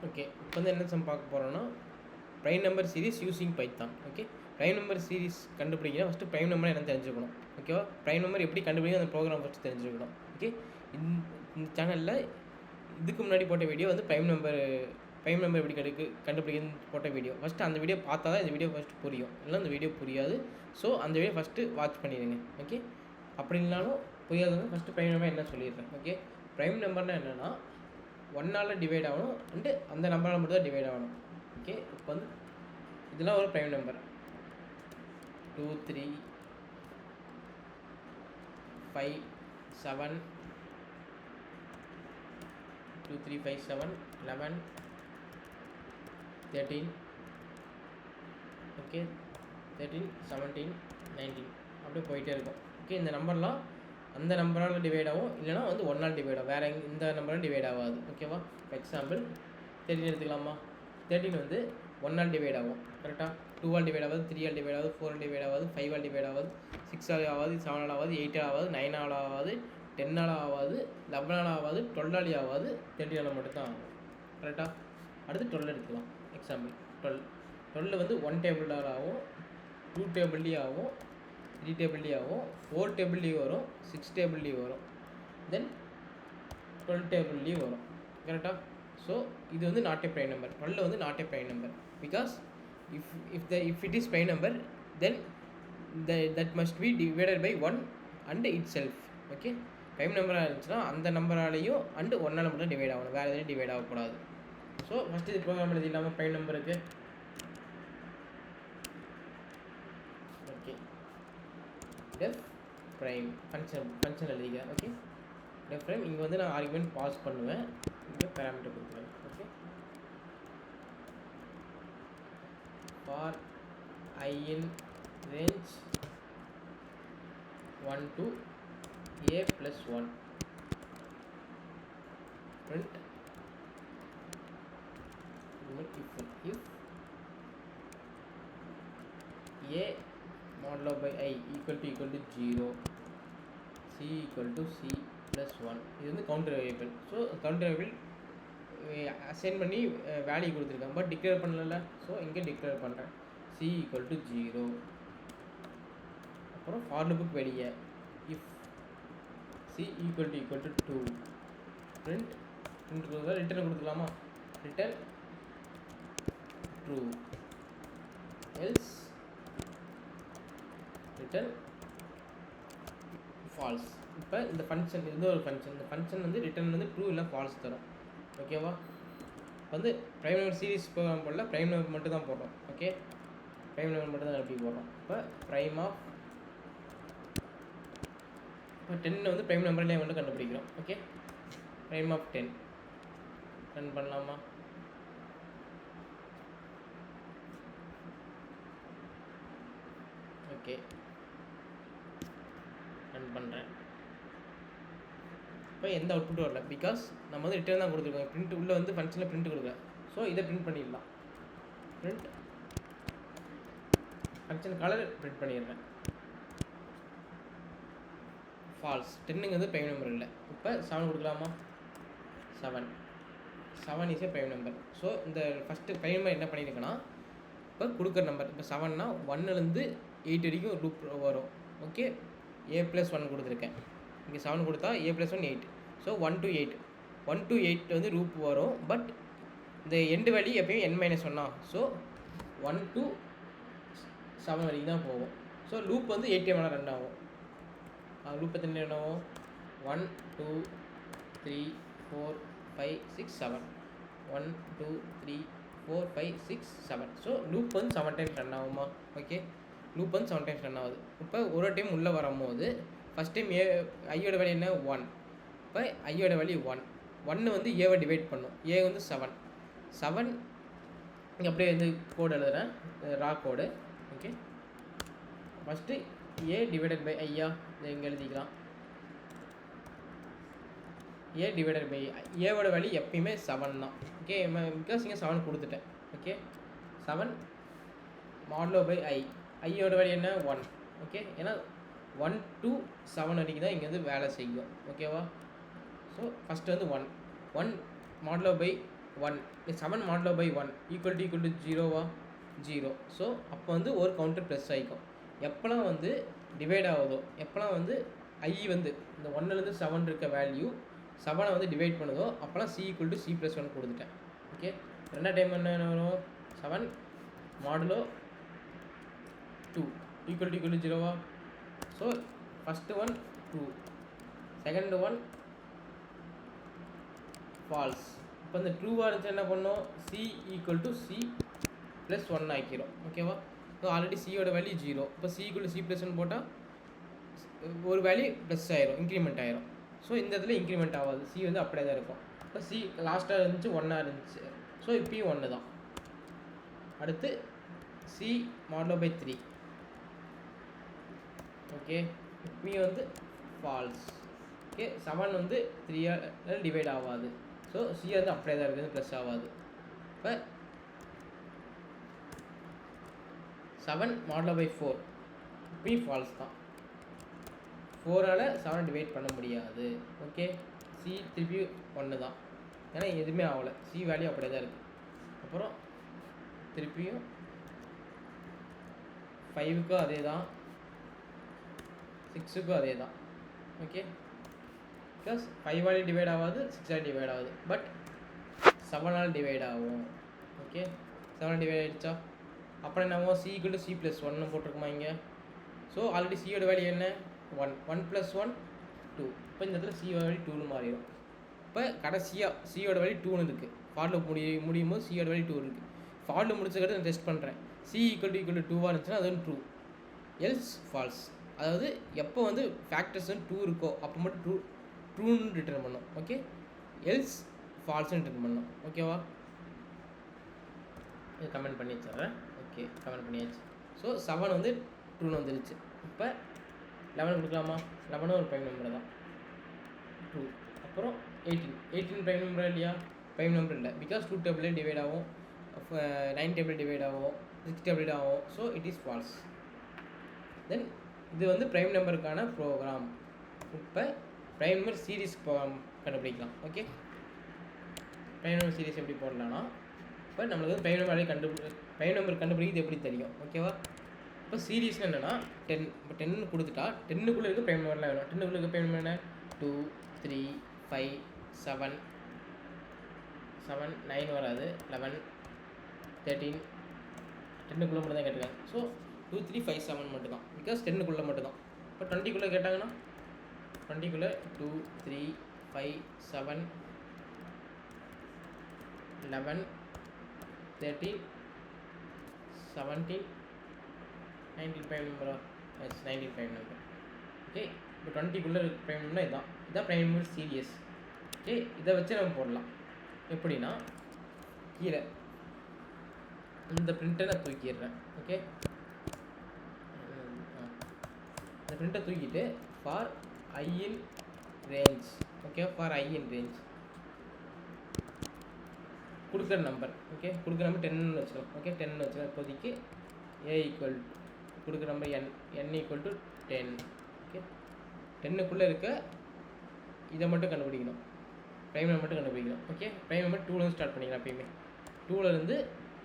Okay, இப்போ வந்து என்ன சம் பார்க்க போகிறோன்னா prime number series using Python. Okay, prime number series கண்டுபிடிக்கணும் ஃபஸ்ட்டு ப்ரைம் நம்பர் என்னன்னு தெரிஞ்சுக்கணும். ஓகேவா, ப்ரைம் நம்பர் எப்படி கண்டுபிடிக்கணும் அந்த ப்ரோக்ராம் ஃபஸ்ட்டு தெரிஞ்சுக்கணும். ஓகே, இந்த சேனலில் இதுக்கு முன்னாடி போட்ட வீடியோ வந்து ப்ரைம் நம்பர் எப்படி கண்டுபிடிக்கணும்னு போட்ட வீடியோ. ஃபஸ்ட்டு அந்த வீடியோ பார்த்தா தான் இந்த வீடியோ ஃபஸ்ட்டு புரியும், இல்லை இந்த வீடியோ புரியாது. ஸோ அந்த வீடியோ ஃபஸ்ட்டு வாட்ச் பண்ணிடுங்க. ஓகே, அப்படி இல்லைனாலும் புரியாதவங்க ஃபஸ்ட்டு ப்ரைம் நம்பர் என்ன சொல்லிடுறேன். ஓகே, ப்ரைம் நம்பர்னால் என்னென்னா 1ஆல் டிவைட் ஆகணும் அண்டு அந்த நம்பரால் மட்டும் தான் டிவைட் ஆகணும். ஓகே, இப்போ வந்து இதெல்லாம் ஒரு ப்ரைம் நம்பர் 2 3 5 7 2 3 5 7 11 13 ஓகே 13 17 19 அப்படியே போயிட்டே இருக்கும். ஓகே, இந்த நம்பர்லாம் அந்த நம்பரால் டிவைட் ஆகும், இல்லைனா வந்து 1ஆல் டிவைட் ஆகும், வேறு இந்த நம்பரால் டிவைட் ஆகாது. ஓகேவா, ஃபார் எக்ஸாம்பிள் 13 எடுத்துக்கலாமா. 13 வந்து 1ஆல் டிவைட் ஆகும் கரெக்டாக, 2ஆல் டிவைட் ஆகாது, 3ஆல் டிவைட் ஆகாது, 4ஆல் டிவைட் ஆகாது, 5ஆல் டிவைட் ஆகாது, 6ஆல் ஆகாது, 7ஆல் ஆகாது, 8ஆல் ஆகாது, 9ஆல் ஆகாது, 10ஆல் ஆகாது, 11ஆல் ஆகாது, 12ஆல் ஆகாது, 13ஆல் மட்டும்தான் ஆகும் கரெக்டாக. அடுத்து 12 எடுத்துக்கலாம். எக்ஸாம்பிள் 12 வந்து 1 டேபிளால் ஆகும், 2 டேபிள்லேயும் ஆகும், 3 டேபிள்லேயும் ஆகும், 4 டேபிள்லேயும் வரும், 6 டேபிள்லேயும் வரும், தென் 12 டேபிள்லேயும் வரும் கரெக்டாக. ஸோ இது வந்து நாட் ஏ ப்ரைம் நம்பர். 12 வந்து not a prime number because if it is prime number then that must be divided by 1 and itself. Okay, prime நம்பராக இருந்துச்சுன்னா அந்த நம்பராலையும் அண்டு 1ஆல் மட்டும் டிவைட் ஆகணும், வேறு எதுவும் டிவைட் ஆகக்கூடாது. ஸோ ஃபஸ்ட்டு இது ப்ரோக்ராம் எழுதி இல்லாமல் ப்ரைம் நம்பருக்கு. ஓகே, டெஃப் ப்ரைம் ஃபங்க்ஷன் எழுதிக்க. ஓகே, டெஃப் ப்ரைம் இங்கே வந்து நான் ஆர்குமெண்ட் பாஸ் பண்ணுவேன், இங்கே பேராமீட்டர் கொடுத்துருவேன். Okay, for I in range 1 to a plus 1 print if a modulo by I equal to 0, c equal to c plus 1. இது வந்து counter variable. So counter variable assign பண்ணி value கொடுத்துருக்காங்க, but declare பண்ணல. ஸோ இங்கே declare பண்ணுறேன் c equal to 0. அப்புறம் for லூப்புக்கு வெளியே if c equal to 2 print return கொடுத்துக்கலாமா. Return true else return false. இப்போ இந்த ஃபங்க்ஷன் இது ஒரு ஃபங்க்ஷன், இந்த ஃபங்க்ஷன் வந்து ரிட்டர்ன் வந்து ட்ரூ இல்லை ஃபால்ஸ் தரும். ஓகேவா, வந்து ப்ரைம் நம்பர் சீரிஸ் ப்ரோக்ராம் போடல, ப்ரைம் நம்பர் மட்டும் தான் போடுறோம். ஓகே, ப்ரைம் நம்பர் மட்டும் தான் எப்படி போடுறோம். இப்போ ப்ரைம் ஆஃப் இப்போ 10 வந்து ப்ரைம் நம்பர்லேயே மட்டும் கண்டுபிடிக்கிறோம். ஓகே, ப்ரைம் ஆஃப் 10 ரன் பண்ணலாமா. ஓகே, ரன் பண்ணுறேன். இப்போ எந்த அவுட்புட்டும் வரல பிகாஸ் நம்ம வந்து ரிட்டர்ன் தான் கொடுத்துருக்கோம். பிரிண்ட் உள்ளே வந்து ஃபங்க்ஷனில் பிரிண்ட் கொடுக்கல. ஸோ இதை பிரிண்ட் பண்ணிடலாம். பிரிண்ட் ஃபங்க்ஷன் கலர் பிரிண்ட் பண்ணிடுறேன். ஃபால்ஸ். 10ங்க வந்து ப்ரைம் நம்பர் இல்லை. இப்போ 7 கொடுக்கலாமா. 7 is a prime number. So இந்த ஃபஸ்ட்டு ப்ரைம் நம்பர் என்ன பண்ணியிருக்கேன்னா, இப்போ கொடுக்குற நம்பர் இப்போ 7னா 1லேருந்து 8 வரைக்கும் லூப் வரும். ஓகே, a + 1 கொடுத்துருக்கேன். இங்கே 7 கொடுத்தா a + 1 8. ஸோ 1 to 8 வந்து லூப் வரும். பட் இந்த எண்டு வேல்யூ எப்பயும் n-1. ஸோ 1 to 7 வரைக்கும் தான் போகும். ஸோ லூப் வந்து 8 மேலே ரன் ஆகும். லூப் எத்தனை ரன் ஆகும்? 1 2 3 4 5 6 7 1 2 3 4 5 6 7. ஸோ லூப் வந்து 7 டைம்ஸ் ரன் ஆகுமா. ஓகே, லூப் வந்து 7 டைம்ஸ் ரன் ஆகுது. இப்போ ஒரு டைம் உள்ளே வரும்போது ஃபஸ்ட் டைம் ஐயோட வேல்யூ என்ன 1. இப்போ ஐயோட வேல்யூ 1 வந்து ஏவை டிவைட் பண்ணும். ஏ வந்து 7 இங்கே அப்படியே வந்து கோடு எழுதுகிறேன், raw code. Okay, first a divided by ஐயா இங்கே எழுதிக்கலாம். ஏ டிவைடட் பை ஏவோட வேல்யூ எப்பயுமே 7 தான். ஓகே, பிகாஸ் இங்கே 7 கொடுத்துட்டேன். ஓகே, 7 மாடுலோ பை ஐயோட வேல்யூ என்ன 1. ஓகே, ஏன்னா 1 to 7 வரைக்கும் தான் இங்கே வந்து வேலை செய்யும். ஓகேவா, ஸோ ஃபஸ்ட்டு வந்து 1 modulo by 1 7 modulo by 1 equal to 0வா 0. ஸோ அப்போ வந்து ஒரு கவுண்டர் ப்ளஸ் ஆகிக்கும். எப்போலாம் வந்து டிவைட் ஆகுதோ, எப்போலாம் வந்து ஐ வந்து இந்த 1லேருந்து 7 இருக்க வேல்யூ 7 வந்து டிவைட் பண்ணுதோ அப்போலாம் c ஈக்குவல் டு c + 1 கொடுத்துட்டேன். ஓகே, ரெண்டாவது டைம் என்ன வரும்? 7 மாடுலோ 2 ஈக்குவல் டு 0வா. So first one true, second one false. இப்போ இந்த ட்ரூவாக இருந்துச்சு என்ன பண்ணோம்? c ஈக்குவல் டு c + 1 ஆக்கிரும். ஓகேவா. ஸோ ஆல்ரெடி சியோட வேல்யூ 0. இப்போ c ஈக்குவல் டு c + 1 போட்டால் ஒரு வேல்யூ ப்ளஸ் ஆயிரும், இன்க்ரிமெண்ட் ஆயிரும். ஸோ இந்த இடத்துல இன்க்ரிமெண்ட் ஆகாது, c வந்து அப்படியே தான் இருக்கும். இப்போ c லாஸ்ட்டாக இருந்துச்சு 1 இருந்துச்சு. ஸோ இப்பயும் 1 தான். அடுத்து c மாடுலோ பை 3. ஓகே, இப்பயும் வந்து ஃபால்ஸ். ஓகே, 7 வந்து 3 டிவைட் ஆகாது. ஸோ c வந்து அப்படியே தான் இருக்குது, ப்ளஸ் ஆகாது. இப்போ 7 மாடுலோ பை 4 இப்பயும் ஃபால்ஸ் தான். 4ஆல் 7 டிவைட் பண்ண முடியாது. ஓகே, c திருப்பி 1 தான், ஏன்னா எதுவுமே ஆகலை, c வேல்யூ அப்படியே தான் இருக்குது. அப்புறம் திருப்பியும் 5க்கும் அதே தான், 6க்கும் அதே தான். ஓகே, பிகாஸ் 5ஆல் டிவைட் ஆகாது, 6ஆல் டிவைட் ஆகுது, பட் 7ஆல் டிவைட் ஆகும். ஓகே, 7 டிவைட் ஆகிடுச்சா. அப்புறம் என்ன ஆகும்? c ஈக்குவல் டு c + 1 போட்டிருக்குமா இங்கே. ஸோ ஆல்ரெடி சியோட வேல்யூ என்ன? 1 1 + 1 2. இப்போ இந்த இடத்துல c வேல்யூ 2ன்னு மாறிடும். இப்போ கடைசியாக சியோட வேல்யூ 2ன்னு இருக்குது. ஃபார்டில் முடியும் போது சியோட வேல்யூ 2 இருக்குது. ஃபார்டில் முடிச்சதுக்கு நான் டெஸ்ட் பண்ணுறேன். c ஈக்குவல் டு 2 இருந்துச்சுன்னா அது வந்து ட்ரூ, எல்ஸ் ஃபால்ஸ். அதாவது எப்போ வந்து ஃபேக்டர்ஸ் வந்து 2 இருக்கோ அப்போ மட்டும் ட்ரூன்னு ரிட்டர்ன் பண்ணோம். ஓகே, எல்ஸ் ஃபால்ஸ்ன்னு ரிட்டர்ன் பண்ணோம். ஓகேவா, இது கமெண்ட் பண்ணி வச்சிட்றேன். ஓகே, கமெண்ட் பண்ணியாச்சு. ஸோ 7 வந்து ட்ரூன்னு வந்துருச்சு. இப்போ 11 கொடுக்கலாமா? 11 ஒரு ப்ரைம் நம்பர் தான், ட்ரூ. அப்புறம் 18 ப்ரைம் நம்பர் இல்லையா? ப்ரைம் நம்பர் இல்லை, பிகாஸ் 2 டேபிள் டிவைட் ஆகும், 9 டேபிள் டிவைட் ஆகும், 6 டேபிள் ஆகும். So it is false. Then இது வந்து ப்ரைம் நம்பருக்கான ப்ரோக்ராம். இப்போ ப்ரைம் நம்பர் சீரீஸ் கண்டுபிடிக்கலாம். ஓகே, ப்ரைம் நம்பர் சீரீஸ் எப்படி போடலாம்னா, இப்போ நம்மளுக்கு வந்து ப்ரைம் நம்பர் கண்டுபிடிக்கிறது எப்படி தெரியும். ஓகேவா. இப்போ சீரீஸ்னு என்னென்னா 10. இப்போ 10 கொடுத்துட்டா 10க்குள்ளே இருக்க ப்ரைம் நம்பர்லாம் வேணும். 10க்குள்ளே இருக்க ப்ரைம் நம்பர் என்ன? 2 3 5 7 9 வராது, 11 13. 10க்குள்ளே மட்டும் தான் கேட்டிருக்காங்க. ஸோ 2 3 5 7 மட்டும் தான், பிகாஸ் 10க்குள்ளே மட்டும் தான். இப்போ 20க்குள்ளே கேட்டாங்கன்னா 20க்குள்ளே 2 3 5 7 11 13 17 19 ப்ரைம் நம்பரா? Yes, 19 prime number. ஓகே, இப்போ 20க்குள்ளே ப்ரைம் நம்பர்னா இதுதான் ப்ரைம் நம்பர் சீரியஸ். ஓகே, இதை வச்சு நம்ம போடலாம். எப்படின்னா, கீழே இந்த பிரிண்ட்டை நான் தூக்கிடுறேன். ஓகே, இந்த பிரிண்ட்டை தூக்கிட்டு for I in range. Okay, for I in range கொடுக்குற நம்பர். ஓகே, கொடுக்குற நம்பர் 10ன்னு வச்சுக்கோ. ஓகே, 10ன்னு வச்சுக்கோ. இப்போதைக்கு a ஈக்குவல் கொடுக்குற number n equal to 10. Okay, 10க்குள்ளே இருக்க இதை மட்டும் கண்டுபிடிக்கணும், ப்ரைம் நம்பர் மட்டும் கண்டுபிடிக்கணும். ஓகே, ப்ரைம் நம்பர் 2லேருந்து ஸ்டார்ட் பண்ணிக்கலாம். எப்பயுமே 2லேருந்து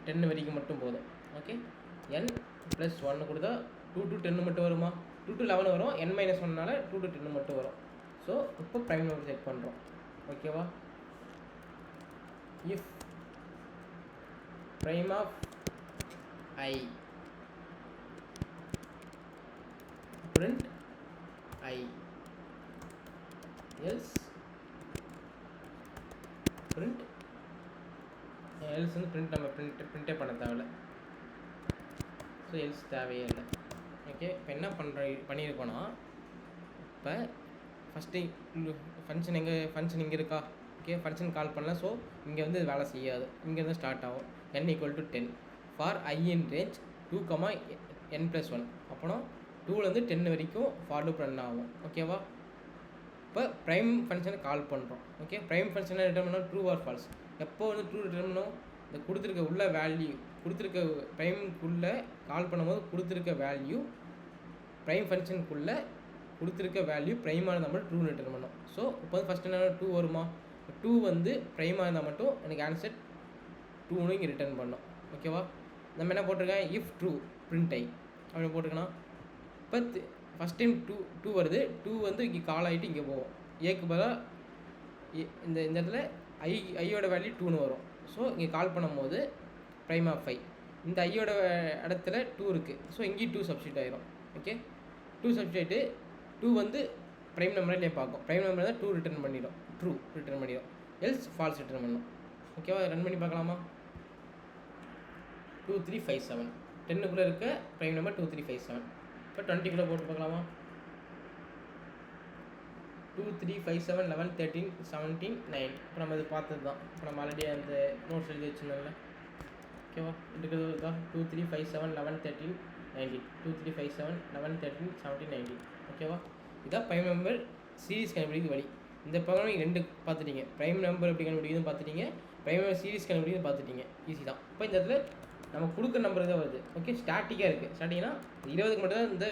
10 வரைக்கும் மட்டும் போதும். ஓகே, n + 1 கொடுத்தா 2 to 10 மட்டும் வருமா? 2 to 11 வரும், n - 1னால 2 to 10 மட்டும் வரும். ஸோ இப்போ ப்ரைம் நம்பர் செட் பண்ணுறோம். ஓகேவா. If prime of I, print I, else print else வந்து print நம்ம printே பண்ண தேவையில்ல. ஸோ else தேவையே இல்லை. ஓகே, இப்போ என்ன பண்ணியிருக்கோன்னா, இப்போ ஃபஸ்ட்டு ஃபங்க்ஷன் இங்கே இருக்கா. ஓகே, ஃபங்க்ஷன் கால் பண்ணலாம். ஸோ இங்கே வந்து வேலை செய்யாது, இங்கேருந்து ஸ்டார்ட் ஆகும். n equal to 10 for I in range 2, n + 1. அப்புறம் 2லேருந்து 10 வரைக்கும் ஃபார் லூப் ரன் ஆகும். ஓகேவா. இப்போ ப்ரைம் ஃபங்க்ஷனை கால் பண்ணுறோம். ஓகே, ப்ரைம் ஃபங்க்ஷனை ரிட்டர்ன் பண்ணால் ட்ரூ ஆர் ஃபால்ஸ். எப்போ வந்து ட்ரூ ரிட்டர்ன் பண்ணோம்? இந்த கொடுத்துருக்க உள்ள வேல்யூ கொடுத்துருக்க ப்ரைமுக்குள்ளே கால் பண்ணும்போது கொடுத்துருக்க வேல்யூ ப்ரைம் ஃபங்க்ஷனுக்குள்ளே கொடுத்துருக்க வேல்யூ ப்ரைமாக இருந்தால் மட்டும் ட்ரூ ரிட்டர்ன் பண்ணோம். ஸோ இப்போ வந்து ஃபஸ்ட் என்ன 2 வருமா? 2 வந்து ப்ரைமாக இருந்தால் மட்டும் எனக்கு ஆன்சர் 2னு இங்கே ரிட்டர்ன் பண்ணோம். ஓகேவா? நம்ம என்ன போட்டிருக்கேன், இஃப் ட்ரூ பிரிண்ட் ஐ அப்படின்னு போட்டிருக்கணும். இப்போ ஃபஸ்ட் டைம் 2 வருது, 2 வந்து இங்கே கால் ஆகிட்டு இங்கே போகும். ஏக்கு பதிலாக இந்த இடத்துல ஐயோட வேல்யூ 2னு வரும். ஸோ இங்கே கால் பண்ணும்போது ப்ரைம் ஆஃப் ஐ, இந்த ஐயோட இடத்துல 2 இருக்குது. ஸோ இங்கேயும் 2 சப்ஸ்டியூட் ஆகிரும். ஓகே, 2 சப்ஸ்டியூட்டு 2 வந்து ப்ரைம் நம்பர்லேயே பார்க்கும். ப்ரைம் நம்பர் தான் 2 ரிட்டர்ன் பண்ணிடும், ட்ரூ ரிட்டர்ன் பண்ணிடும், எல்ஸ் ஃபால்ஸ் ரிட்டர்ன் பண்ணணும். ஓகேவா? ரன் பண்ணி பார்க்கலாமா? 2357 10க்குள்ளே இருக்க ப்ரைம் நம்பர் 2357. இப்போ 20க்குள்ளே போட்டு பார்க்கலாமா? 2357 11 13 17 9. இப்போ நம்ம இது பார்த்தது தான். இப்போ நம்ம ஆல்ரெடி அந்த நோட்ஸ் எழுதி வச்சுருந்தோம்ல. ஓகேவா? இருக்கிறது தான் 2357 11 13 19. 2357 11 13 17 19. ஓகேவா? இதான் ப்ரைம் நம்பர் சீரீஸ் கண்டுபிடிக்க வழி. இந்த ப்ரோக்ராம் நீங்கள் 2 பார்த்துட்டீங்க. ப்ரைம் நம்பர் எப்படி கண்டுபிடிக்குதுன்னு பார்த்துட்டீங்க, ப்ரைம் நம்பர் சீரீஸ் கண்டுபிடிக்குதுன்னு பார்த்துட்டீங்க. ஈஸி தான். இப்போ இந்த இடத்துல நம்ம கொடுக்குற நம்பர் தான் வருது. ஓகே, ஸ்டாட்டிக்காக இருக்குது. ஸ்டாட்டிக்னா 20க்கு மட்டும் தான் இந்த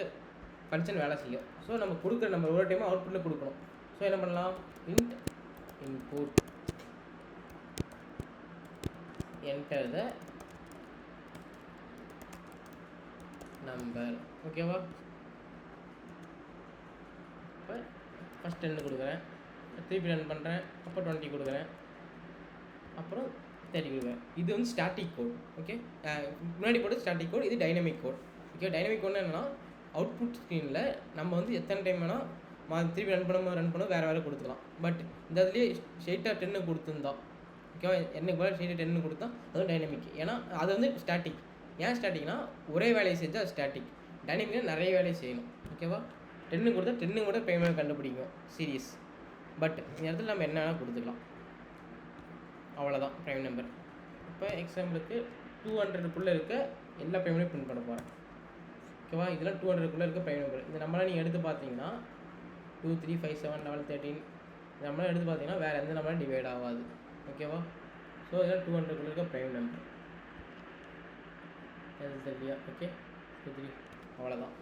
ஃபங்க்ஷன் வேலை செய்யும். ஸோ நம்ம கொடுக்குற நம்பர் ஒரு டைமாக அவுட்புட்டில் கொடுக்கணும். ஸோ என்ன பண்ணலாம், int input enter the number. ஓகேவா? இப்போ ஃபஸ்ட் 10 கொடுக்குறேன், திருப்பி ரன் பண்ணுறேன், அப்போ 20 கொடுக்குறேன், அப்புறம் 30 கொடுக்குறேன். இது வந்து ஸ்டாட்டிக் கோட். ஓகே, முன்னாடி போட்டு ஸ்டாட்டிக் கோட், இது டைனமிக் கோட். ஓகே, டைனமிக் கோட்னா என்னன்னா, அவுட்புட் ஸ்க்ரீனில் நம்ம வந்து எத்தனை டைம் வேணால் திருப்பி ரன் பண்ணும் வேறு கொடுத்துக்கலாம். பட் இந்த இதுலேயே ஸ்ட்ரெயிட்டாக 10 கொடுத்துருந்தோம். ஓகேவா? எனக்கு பதில் ஸ்ட்ரெயிட்டாக 10 கொடுத்தா அதுவும் டைனமிக். ஏன்னா அது வந்து ஸ்டாட்டிக். ஏன் ஸ்டாட்டிக்னா ஒரே வேலையை செஞ்சால் அது ஸ்டாட்டிக். டைனமிக்னா நிறைய வேலையை செய்யணும். ஓகேவா? 10 கொடுத்தா 10 கூட பேமெண்ட் கண்டுபிடிக்கும் சீரியஸ். பட் இந்த இடத்துல நம்ம என்ன வேணால் கொடுத்துக்கலாம். அவ்வளோதான் ப்ரைம் நம்பர். இப்போ எக்ஸாம்பிளுக்கு 200க்குள்ளே இருக்க எல்லா பேமெண்ட்டையும் பிரிண்ட் பண்ண போகிறேன். ஓகேவா? இதெல்லாம் 200க்குள்ளே இருக்க ப்ரைம் நம்பர். இந்த நம்பரை நீங்கள் எடுத்து பார்த்தீங்கன்னா 2357 11 13 இந்த நம்பரை எடுத்து பார்த்தீங்கன்னா வேறு எந்த நம்பரும் டிவைட் ஆகாது. ஓகேவா? ஸோ இதெல்லாம் 200க்குள்ளே இருக்க ப்ரைம் நம்பர். எது தெரியலையா? ஓகே, 23 அவ்வளோதான்.